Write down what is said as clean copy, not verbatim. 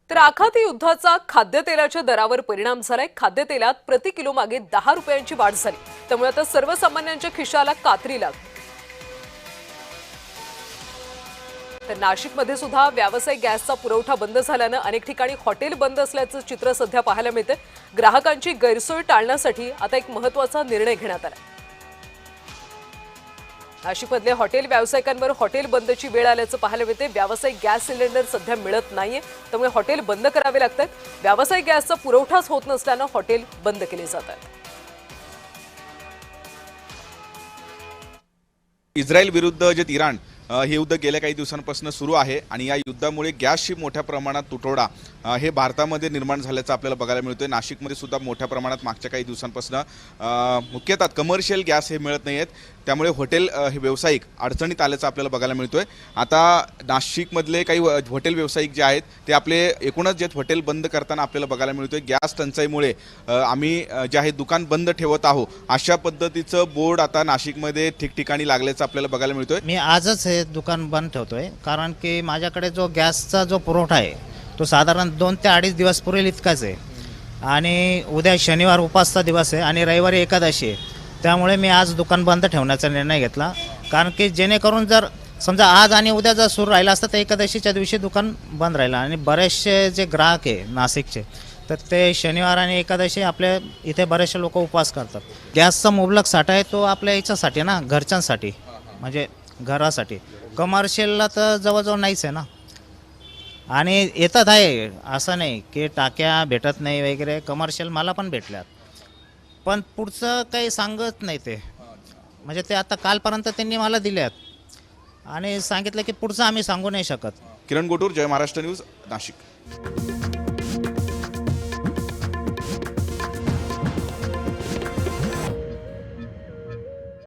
तर आखाती युद्धाचा खाद्यतेलाच्या दरावर परिणाम झालाय। खाद्यतेलात प्रति किलो मागे 10 रुपयांची वाढ झाली। त्यामुळे आता सर्वसामान्यांच्या खिशाला कात्री लागली। तर नाशिकमध्ये सुद्धा व्यावसायिक गॅसचा पुरवठा बंद झाल्याने अनेक ठिकाणी हॉटेल बंद असल्याचं चित्र सध्या पाहायला मिळते। ग्राहकांची गैरसोय टाळण्यासाठी आता एक महत्त्वाचा निर्णय घेण्यात आला। नाशिकमधले हॉटेल व्यावसायिकांवर हॉटेल बंदची वेळ आल्याचं पाहायला मिळते। व्यावसायिक गॅस सिलेंडर सध्या मिळत नाहीये, त्यामुळे हॉटेल बंद करावे लागतात। व्यावसायिक गॅसचा पुरवठाच होत नसल्याने हॉटेल बंद केले जातात। इस्रायल विरुद्ध जे इराण हे युद्ध गेल्या काही दिवसांपासून सुरू आहे आणि या युद्धामुळे गॅसची मोठ्या प्रमाणात तुटवडा हे भारतामध्ये निर्माण झाल्याचं आपल्याला बघायला मिळतोय। नाशिकमध्ये सुद्धा मोठ्या प्रमाणात मागच्या काही दिवसांपासून मुख्यतः कमर्शियल गॅस हे मिळत नाहीयेत, त्यामुळे हॉटेल हे व्यावसायिक अडचणीत आल्याचं आपल्याला बघायला मिळतोय। आता नाशिकमधले काही हॉटेल व्यावसायिक जे आहेत ते आपले एकूणच जे हॉटेल बंद करताना आपल्याला बघायला मिळतोय गॅस टंचाईमुळे आम्ही जे आहे दुकान बंद ठेवत आहोत अशा पद्धतीचं बोर्ड आता नाशिकमध्ये ठिकठिकाणी लागल्याचं आपल्याला बघायला मिळतोय। मी आजच हे दुकान बंद ठेवतोय, कारण की माझ्याकडे जो गॅसचा जो पुरवठा आहे तो साधारण 2 ते 2.5 दिवस पुरेल इतकाच आहे आणि उद्या शनिवार उपासचा दिवस आहे आणि रविवारी एकादशी आहे। त्यामुळे मी आज दुकान बंद ठेवण्याचा निर्णय घेतला, कारण की जेणेकरून जर समजा आज आणि उद्या जर सुरू राहिला असतं तर एकादशीच्या दिवशी दुकान बंद राहिलं आणि बरेचसे जे ग्राहक आहे नाशिकचे तर ते शनिवार आणि एकादशी आपल्या इथे बरेचसे लोक उपवास करतात। गॅसचा मुबलक साठा आहे तो आपल्या याच्यासाठी ना, घरच्यांसाठी म्हणजे घरासाठी। कमर्शियलला तर जवळजवळ नाहीच आहे ना, आणि येतात आहे असं नाही की टाक्या भेटत नाही वगैरे, कमर्शियल मला पण भेटल्यात, पण पुढचं काही सांगत नाही ते। म्हणजे ते आता कालपर्यंत त्यांनी मला दिल्यात आणि सांगितलं की पुढचं आम्ही सांगू नाही शकत। किरण गोटूर, जय महाराष्ट्र न्यूज, नाशिक।